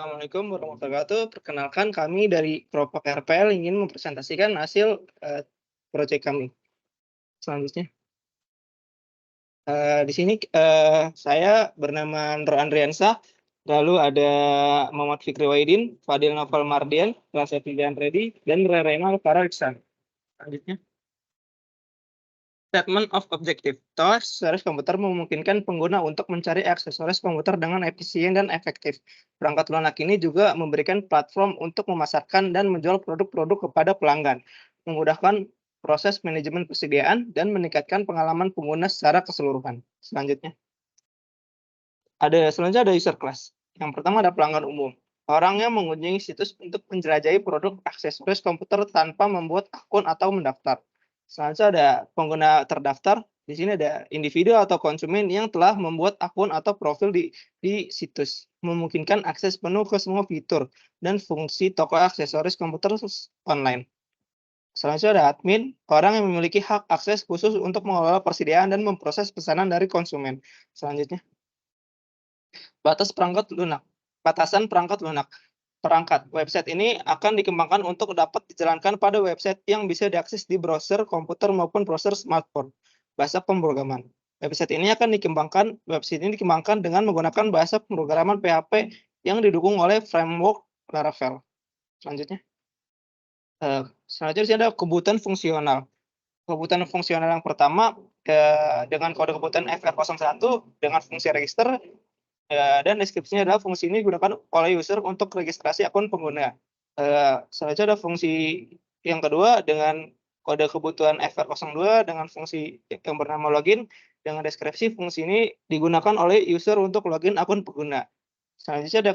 Assalamualaikum warahmatullahi wabarakatuh. Perkenalkan kami dari Kelompok RPL ingin mempresentasikan hasil, proyek kami. Selanjutnya, di sini, saya bernama Nurul Andriansah, lalu ada Muhammad Fikri Wahidin, Fadil Novel Mardian, Prasetya Redi, dan Rerena Farahiksan. Selanjutnya, Statement of Objective. Aksesoris komputer memungkinkan pengguna untuk mencari aksesoris komputer dengan efisien dan efektif. Perangkat lunak ini juga memberikan platform untuk memasarkan dan menjual produk-produk kepada pelanggan, memudahkan proses manajemen persediaan, dan meningkatkan pengalaman pengguna secara keseluruhan. Selanjutnya ada user class. Yang pertama ada pelanggan umum. Orang yang mengunjungi situs untuk menjelajahi produk aksesoris komputer tanpa membuat akun atau mendaftar. Selanjutnya ada pengguna terdaftar. Di sini ada individu atau konsumen yang telah membuat akun atau profil di situs, memungkinkan akses penuh ke semua fitur dan fungsi toko aksesoris komputer online. Selanjutnya ada admin, orang yang memiliki hak akses khusus untuk mengelola persediaan dan memproses pesanan dari konsumen. Selanjutnya, batasan perangkat lunak. Perangkat website ini akan dikembangkan untuk dapat dijalankan pada website yang bisa diakses di browser komputer maupun browser smartphone. Bahasa pemrograman. Website ini dikembangkan dengan menggunakan bahasa pemrograman PHP yang didukung oleh framework Laravel. Selanjutnya di sini ada kebutuhan fungsional. Kebutuhan fungsional yang pertama, dengan kode kebutuhan FR01 dengan fungsi register. Dan deskripsinya adalah fungsi ini digunakan oleh user untuk registrasi akun pengguna. Selanjutnya ada fungsi yang kedua dengan kode kebutuhan FR02 dengan fungsi yang bernama login. Dengan deskripsi fungsi ini digunakan oleh user untuk login akun pengguna. Selanjutnya ada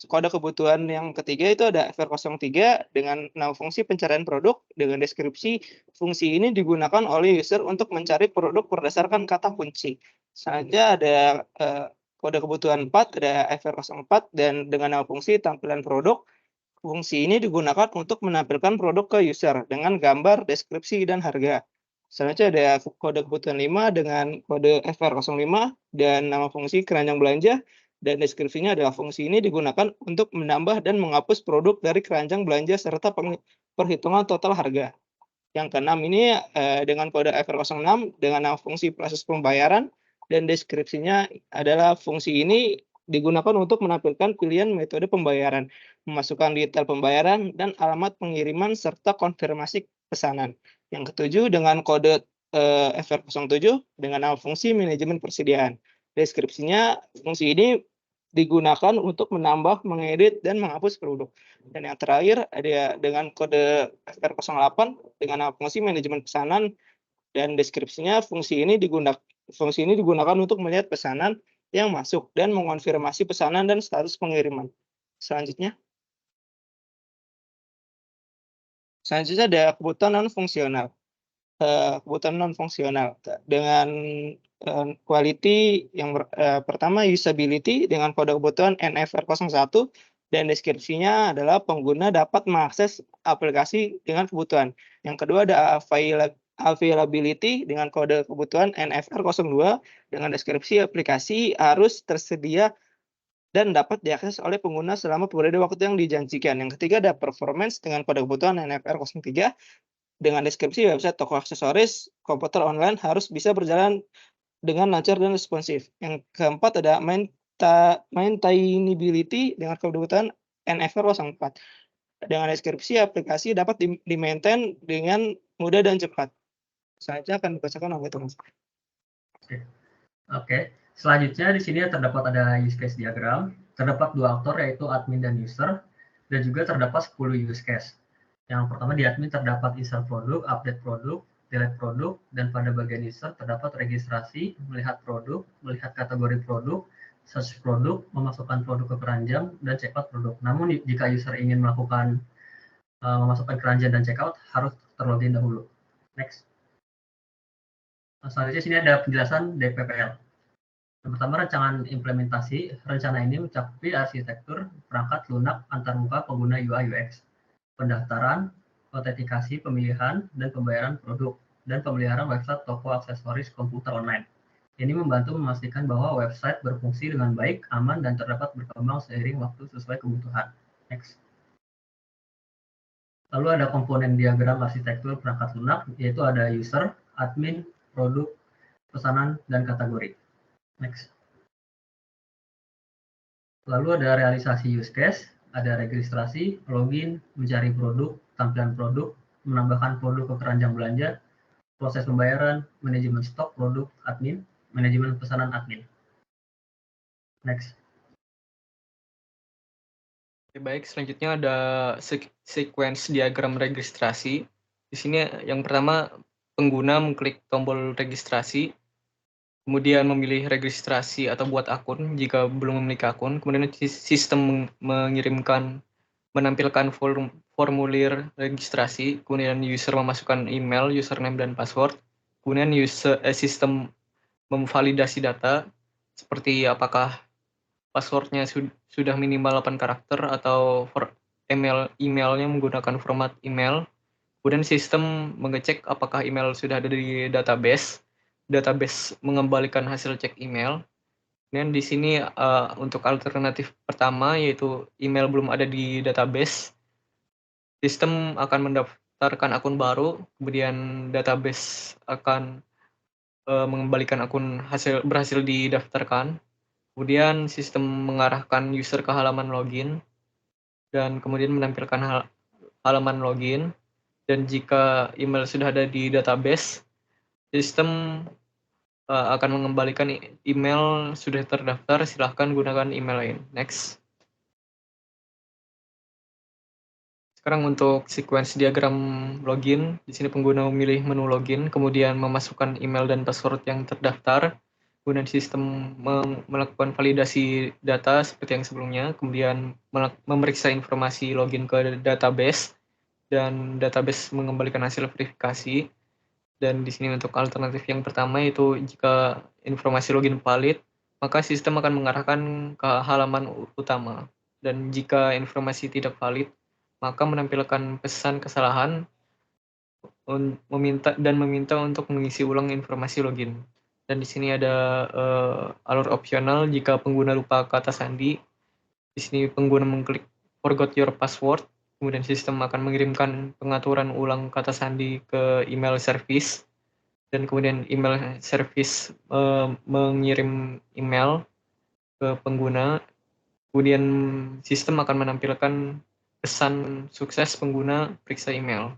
kode kebutuhan yang ketiga itu ada FR03 dengan nama fungsi pencarian produk. Dengan deskripsi fungsi ini digunakan oleh user untuk mencari produk berdasarkan kata kunci. Selanjutnya ada kode kebutuhan 4, ada FR04 dan dengan nama fungsi tampilan produk. Fungsi ini digunakan untuk menampilkan produk ke user dengan gambar, deskripsi, dan harga. Selanjutnya ada kode kebutuhan 5 dengan kode FR05 dan nama fungsi keranjang belanja, dan deskripsinya adalah fungsi ini digunakan untuk menambah dan menghapus produk dari keranjang belanja serta perhitungan total harga. Yang keenam ini dengan kode FR06 dengan nama fungsi proses pembayaran, dan deskripsinya adalah fungsi ini digunakan untuk menampilkan pilihan metode pembayaran, memasukkan detail pembayaran, dan alamat pengiriman serta konfirmasi pesanan. Yang ketujuh dengan kode FR07 dengan nama fungsi manajemen persediaan. Deskripsinya fungsi ini digunakan untuk menambah, mengedit, dan menghapus produk. Dan yang terakhir ada dengan kode FR08 dengan nama fungsi manajemen pesanan, dan deskripsinya fungsi ini digunakan untuk melihat pesanan yang masuk dan mengonfirmasi pesanan dan status pengiriman. Selanjutnya ada kebutuhan non fungsional. Kebutuhan non fungsional dengan quality yang pertama usability dengan kode kebutuhan NFR01, dan deskripsinya adalah pengguna dapat mengakses aplikasi dengan kebutuhan. Yang kedua ada availability dengan kode kebutuhan NFR02 dengan deskripsi aplikasi harus tersedia dan dapat diakses oleh pengguna selama periode waktu yang dijanjikan. Yang ketiga ada performance dengan kode kebutuhan NFR03 dengan deskripsi website toko aksesoris komputer online harus bisa berjalan dengan lancar dan responsif. Yang keempat ada maintainability dengan kebutuhan NFR04 dengan deskripsi aplikasi dapat di-maintain dengan mudah dan cepat. Selanjutnya akan dibacakan oleh Thomas. Oke. Selanjutnya di sini terdapat ada use case diagram. Terdapat dua aktor yaitu admin dan user, dan juga terdapat 10 use case. Yang pertama di admin terdapat install produk, update produk, delete produk, dan pada bagian user terdapat registrasi, melihat produk, melihat kategori produk, search produk, memasukkan produk ke keranjang, dan check out produk. Namun jika user ingin melakukan memasukkan keranjang dan check out, harus terlogin dahulu. Next. Selanjutnya sini ada penjelasan DPPL. Yang pertama rancangan implementasi. Rencana ini mencakupi arsitektur perangkat lunak antarmuka pengguna UI UX. Pendaftaran, autentikasi pemilihan, dan pembayaran produk, dan pemeliharaan website toko aksesoris komputer online. Ini membantu memastikan bahwa website berfungsi dengan baik, aman, dan terdapat berkembang seiring waktu sesuai kebutuhan. Next. Lalu ada komponen diagram arsitektur perangkat lunak, yaitu ada user, admin, produk, pesanan, dan kategori. Next. Lalu ada realisasi use case, ada registrasi, login, mencari produk, tampilan produk, menambahkan produk ke keranjang belanja, proses pembayaran, manajemen stok produk admin, manajemen pesanan admin. Next. Baik, selanjutnya ada sequence diagram registrasi. Di sini yang pertama pengguna mengklik tombol registrasi, kemudian memilih registrasi atau buat akun jika belum memiliki akun, kemudian sistem menampilkan formulir registrasi, kemudian user memasukkan email, username, dan password, kemudian sistem memvalidasi data, seperti apakah passwordnya sudah minimal 8 karakter atau emailnya menggunakan format email. Kemudian sistem mengecek apakah email sudah ada di database mengembalikan hasil cek email. Dan di sini untuk alternatif pertama, yaitu email belum ada di database, sistem akan mendaftarkan akun baru, kemudian database akan mengembalikan akun berhasil didaftarkan. Kemudian sistem mengarahkan user ke halaman login dan kemudian menampilkan halaman login. Dan jika email sudah ada di database, sistem akan mengembalikan email sudah terdaftar, silahkan gunakan email lain. Next. Sekarang untuk sequence diagram login, di sini pengguna memilih menu login, kemudian memasukkan email dan password yang terdaftar, kemudian sistem melakukan validasi data seperti yang sebelumnya, kemudian memeriksa informasi login ke database, dan database mengembalikan hasil verifikasi. Dan di sini untuk alternatif yang pertama, yaitu jika informasi login valid, maka sistem akan mengarahkan ke halaman utama. Dan jika informasi tidak valid, maka menampilkan pesan kesalahan meminta untuk mengisi ulang informasi login. Dan di sini ada alur opsional jika pengguna lupa kata sandi. Di sini pengguna mengklik forgot your password, kemudian sistem akan mengirimkan pengaturan ulang kata sandi ke email service, dan kemudian email service mengirim email ke pengguna. Kemudian sistem akan menampilkan pesan sukses pengguna periksa email.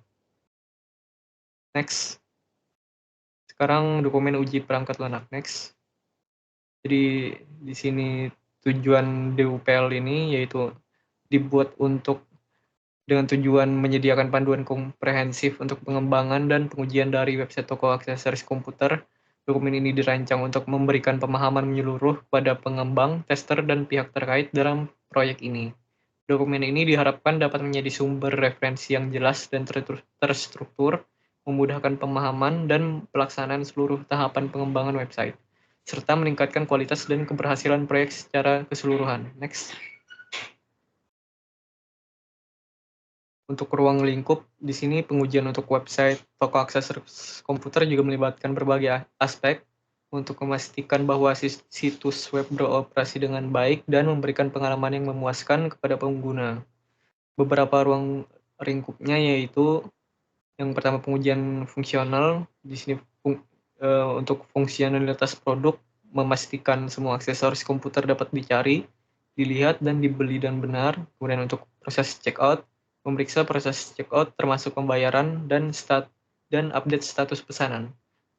Next. Sekarang dokumen uji perangkat lunak. Next. Jadi di sini tujuan DUPL ini yaitu dibuat dengan tujuan menyediakan panduan komprehensif untuk pengembangan dan pengujian dari website toko aksesoris komputer. Dokumen ini dirancang untuk memberikan pemahaman menyeluruh kepada pengembang, tester, dan pihak terkait dalam proyek ini. Dokumen ini diharapkan dapat menjadi sumber referensi yang jelas dan terstruktur, memudahkan pemahaman dan pelaksanaan seluruh tahapan pengembangan website, serta meningkatkan kualitas dan keberhasilan proyek secara keseluruhan. Next. Untuk ruang lingkup, di sini pengujian untuk website toko aksesoris komputer juga melibatkan berbagai aspek untuk memastikan bahwa situs web beroperasi dengan baik dan memberikan pengalaman yang memuaskan kepada pengguna. Beberapa ruang lingkupnya yaitu yang pertama pengujian fungsional. Di sini untuk fungsionalitas produk, memastikan semua aksesoris komputer dapat dicari, dilihat, dan dibeli dan benar. Kemudian untuk proses checkout, memeriksa proses checkout termasuk pembayaran dan update status pesanan.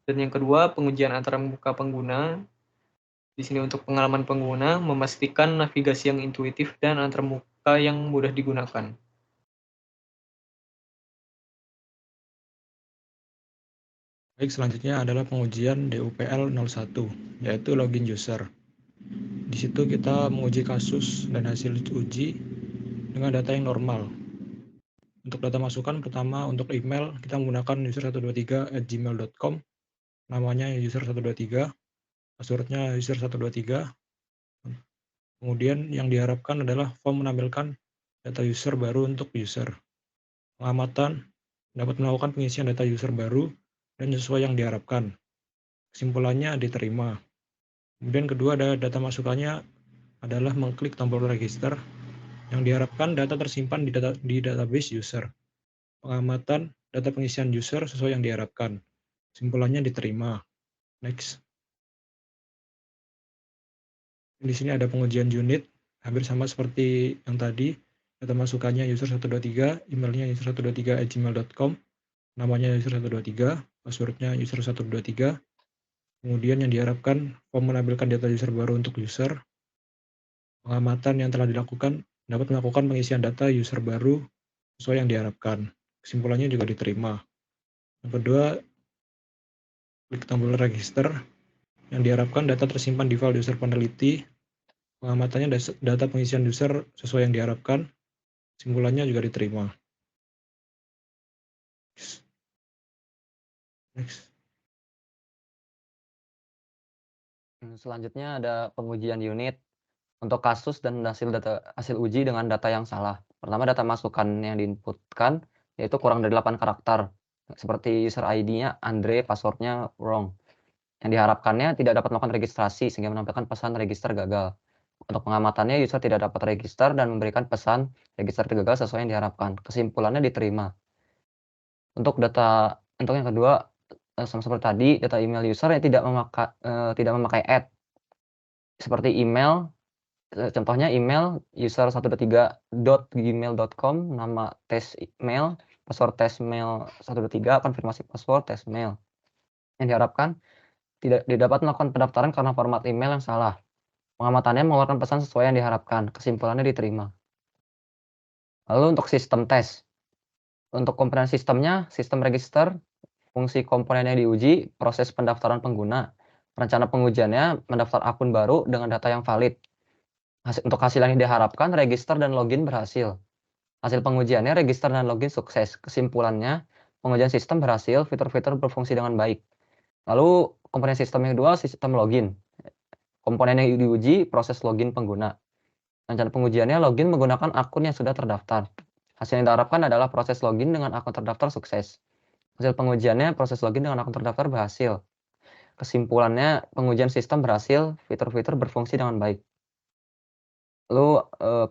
Dan yang kedua, pengujian antarmuka pengguna. Di sini untuk pengalaman pengguna, memastikan navigasi yang intuitif dan antarmuka yang mudah digunakan. Baik, selanjutnya adalah pengujian DUPL 01, yaitu login user. Di situ kita menguji kasus dan hasil uji dengan data yang normal. Untuk data masukan, pertama untuk email, kita menggunakan user123@gmail.com, namanya user123, passwordnya user123. Kemudian yang diharapkan adalah form menampilkan data user baru untuk user. Pengamatan dapat melakukan pengisian data user baru dan sesuai yang diharapkan. Kesimpulannya diterima. Kemudian kedua ada data masukannya adalah mengklik tombol register yang diharapkan data tersimpan di database user. Pengamatan data pengisian user sesuai yang diharapkan. Kesimpulannya diterima. Next. Di sini ada pengujian unit, hampir sama seperti yang tadi. Data masukannya user123, emailnya user123@gmail.com, namanya user123, passwordnya user123. Kemudian yang diharapkan, form menampilkan data user baru untuk user. Pengamatan yang telah dilakukan dapat melakukan pengisian data user baru sesuai yang diharapkan. Kesimpulannya juga diterima. Yang kedua, klik tombol register. Yang diharapkan data tersimpan di file user peneliti. Pengamatannya data pengisian user sesuai yang diharapkan. Kesimpulannya juga diterima. Next. Selanjutnya ada pengujian unit untuk kasus dan hasil uji dengan data yang salah. Pertama, data masukan yang diinputkan yaitu kurang dari 8 karakter. Seperti user ID-nya Andre, passwordnya wrong. Yang diharapkannya tidak dapat melakukan registrasi sehingga menampilkan pesan register gagal. Untuk pengamatannya, user tidak dapat register dan memberikan pesan register gagal sesuai yang diharapkan. Kesimpulannya diterima. Untuk yang kedua, sama seperti tadi, data email user yang tidak memakai add. Seperti email, contohnya email user123.gmail.com, nama tes email, password tes mail 123, konfirmasi password tes mail. Yang diharapkan tidak dapat melakukan pendaftaran karena format email yang salah. Pengamatannya mengeluarkan pesan sesuai yang diharapkan. Kesimpulannya diterima. Lalu untuk sistem tes. Untuk komponen sistemnya, sistem register, fungsi komponen yang diuji, proses pendaftaran pengguna. Rencana pengujiannya mendaftar akun baru dengan data yang valid. Untuk hasil yang diharapkan, register dan login berhasil. Hasil pengujiannya, register dan login sukses. Kesimpulannya, pengujian sistem berhasil, fitur-fitur berfungsi dengan baik. Lalu komponen sistem yang kedua, sistem login. Komponen yang diuji, proses login pengguna. Rencana pengujiannya, login menggunakan akun yang sudah terdaftar. Hasil yang diharapkan adalah proses login dengan akun terdaftar sukses. Hasil pengujiannya, proses login dengan akun terdaftar berhasil. Kesimpulannya, pengujian sistem berhasil, fitur-fitur berfungsi dengan baik. Lalu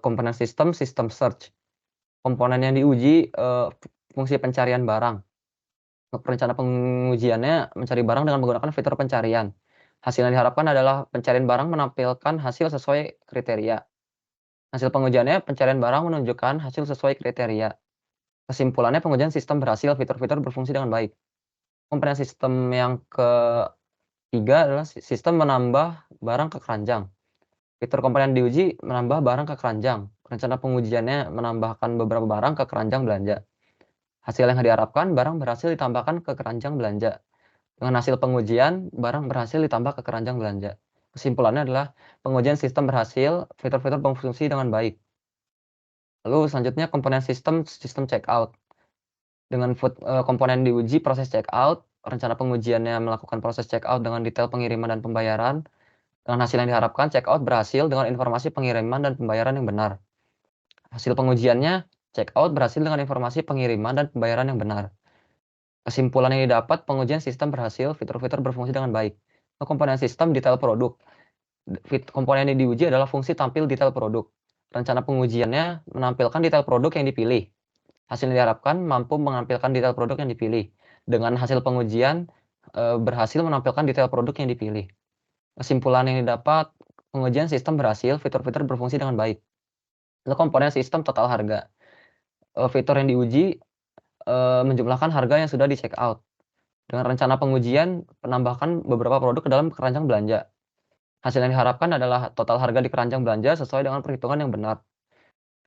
komponen sistem search. Komponen yang diuji, fungsi pencarian barang. Rencana pengujiannya, mencari barang dengan menggunakan fitur pencarian. Hasil yang diharapkan adalah pencarian barang menampilkan hasil sesuai kriteria. Hasil pengujiannya, pencarian barang menunjukkan hasil sesuai kriteria. Kesimpulannya, pengujian sistem berhasil, fitur-fitur berfungsi dengan baik. Komponen sistem yang ketiga adalah sistem menambah barang ke keranjang. Fitur komponen diuji menambah barang ke keranjang. Rencana pengujiannya menambahkan beberapa barang ke keranjang belanja. Hasil yang diharapkan, barang berhasil ditambahkan ke keranjang belanja. Dengan hasil pengujian, barang berhasil ditambah ke keranjang belanja. Kesimpulannya adalah pengujian sistem berhasil, fitur-fitur berfungsi dengan baik. Lalu selanjutnya komponen sistem checkout. Dengan komponen diuji proses checkout, rencana pengujiannya melakukan proses checkout dengan detail pengiriman dan pembayaran. Dengan hasil yang diharapkan, checkout berhasil dengan informasi pengiriman dan pembayaran yang benar. Hasil pengujiannya, checkout berhasil dengan informasi pengiriman dan pembayaran yang benar. Kesimpulan yang didapat, pengujian sistem berhasil, fitur-fitur berfungsi dengan baik. Komponen sistem detail produk. Komponen yang diuji adalah fungsi tampil detail produk. Rencana pengujiannya menampilkan detail produk yang dipilih. Hasil yang diharapkan mampu menampilkan detail produk yang dipilih. Dengan hasil pengujian berhasil menampilkan detail produk yang dipilih. Kesimpulan yang didapat, pengujian sistem berhasil, fitur-fitur berfungsi dengan baik. Lalu komponen sistem total harga. Fitur yang diuji menjumlahkan harga yang sudah di check out. Dengan rencana pengujian, penambahkan beberapa produk ke dalam keranjang belanja. Hasil yang diharapkan adalah total harga di keranjang belanja sesuai dengan perhitungan yang benar.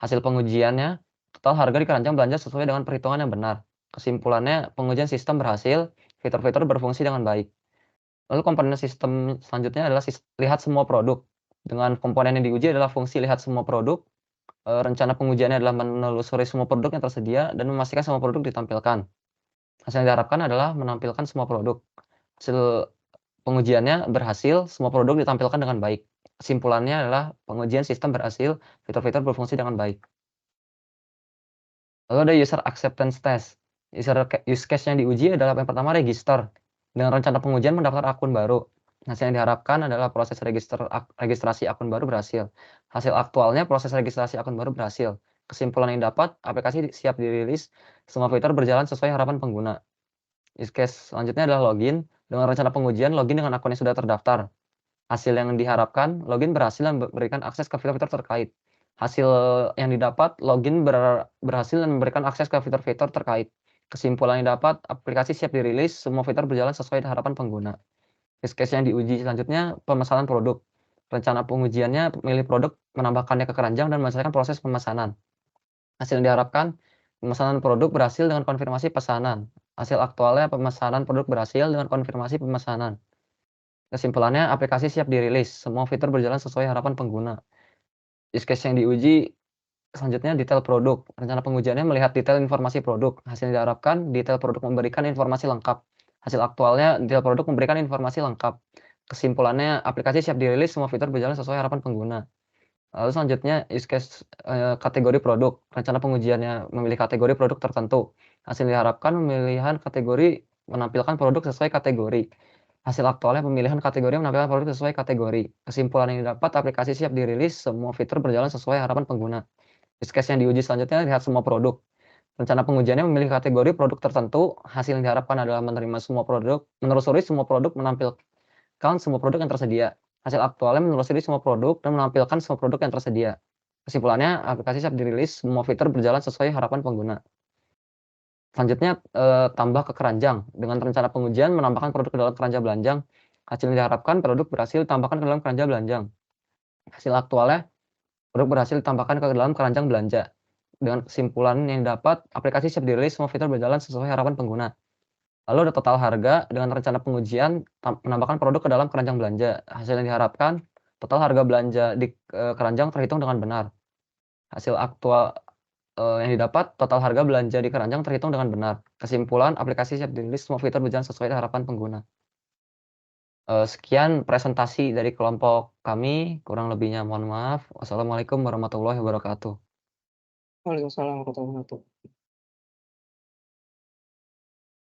Hasil pengujiannya, total harga di keranjang belanja sesuai dengan perhitungan yang benar. Kesimpulannya, pengujian sistem berhasil, fitur-fitur berfungsi dengan baik. Lalu komponen sistem selanjutnya adalah lihat semua produk. Dengan komponen yang diuji adalah fungsi lihat semua produk. Rencana pengujiannya adalah menelusuri semua produk yang tersedia dan memastikan semua produk ditampilkan. Hasil yang diharapkan adalah menampilkan semua produk. Hasil pengujiannya berhasil, semua produk ditampilkan dengan baik. Kesimpulannya adalah pengujian sistem berhasil, fitur-fitur berfungsi dengan baik. Lalu ada user acceptance test. Use case yang diuji adalah yang pertama register. Dengan rencana pengujian mendaftar akun baru. Hasil yang diharapkan adalah proses registrasi akun baru berhasil. Hasil aktualnya proses registrasi akun baru berhasil. Kesimpulan yang dapat, aplikasi siap dirilis, semua fitur berjalan sesuai harapan pengguna. Use case selanjutnya adalah login. Dengan rencana pengujian, login dengan akun yang sudah terdaftar. Hasil yang diharapkan, login berhasil dan memberikan akses ke fitur-fitur terkait. Hasil yang didapat, login berhasil dan memberikan akses ke fitur-fitur terkait. Kesimpulan yang dapat, aplikasi siap dirilis, semua fitur berjalan sesuai harapan pengguna. Use case yang diuji selanjutnya, pemesanan produk. Rencana pengujiannya, memilih produk, menambahkannya ke keranjang, dan menyelesaikan proses pemesanan. Hasil yang diharapkan, pemesanan produk berhasil dengan konfirmasi pesanan. Hasil aktualnya, pemesanan produk berhasil dengan konfirmasi pemesanan. Kesimpulannya, aplikasi siap dirilis, semua fitur berjalan sesuai harapan pengguna. Use case yang diuji selanjutnya, detail produk. Rencana pengujiannya melihat detail informasi produk. Hasil yang diharapkan, detail produk memberikan informasi lengkap. Hasil aktualnya, detail produk memberikan informasi lengkap. Kesimpulannya, aplikasi siap dirilis, semua fitur berjalan sesuai harapan pengguna. Lalu selanjutnya, use case kategori produk. Rencana pengujiannya memilih kategori produk tertentu. Hasil yang diharapkan, pemilihan kategori menampilkan produk sesuai kategori. Hasil aktualnya, pemilihan kategori menampilkan produk sesuai kategori. Kesimpulan yang didapat, aplikasi siap dirilis, semua fitur berjalan sesuai harapan pengguna. Use case yang diuji selanjutnya, lihat semua produk. Rencana pengujiannya memilih kategori produk tertentu. Hasil yang diharapkan adalah menerima semua produk, menelusuri semua produk, menampilkan semua produk yang tersedia. Hasil aktualnya menelusuri semua produk dan menampilkan semua produk yang tersedia. Kesimpulannya, aplikasi siap dirilis, semua fitur berjalan sesuai harapan pengguna. Selanjutnya, tambah ke keranjang. Dengan rencana pengujian, menambahkan produk ke dalam keranjang belanjang. Hasil yang diharapkan, produk berhasil ditambahkan ke dalam keranjang belanjang. Hasil aktualnya, produk berhasil ditambahkan ke dalam keranjang belanja. Dengan kesimpulan yang dapat, aplikasi siap dirilis, semua fitur berjalan sesuai harapan pengguna. Lalu ada total harga, dengan rencana pengujian, menambahkan produk ke dalam keranjang belanja. Hasil yang diharapkan, total harga belanja di keranjang terhitung dengan benar. Hasil aktual yang didapat, total harga belanja di keranjang terhitung dengan benar. Kesimpulan, aplikasi siap dirilis, semua fitur berjalan sesuai harapan pengguna. Sekian presentasi dari kelompok kami, kurang lebihnya mohon maaf. Wassalamualaikum warahmatullahi wabarakatuh. Waalaikumsalam warahmatullahi wabarakatuh.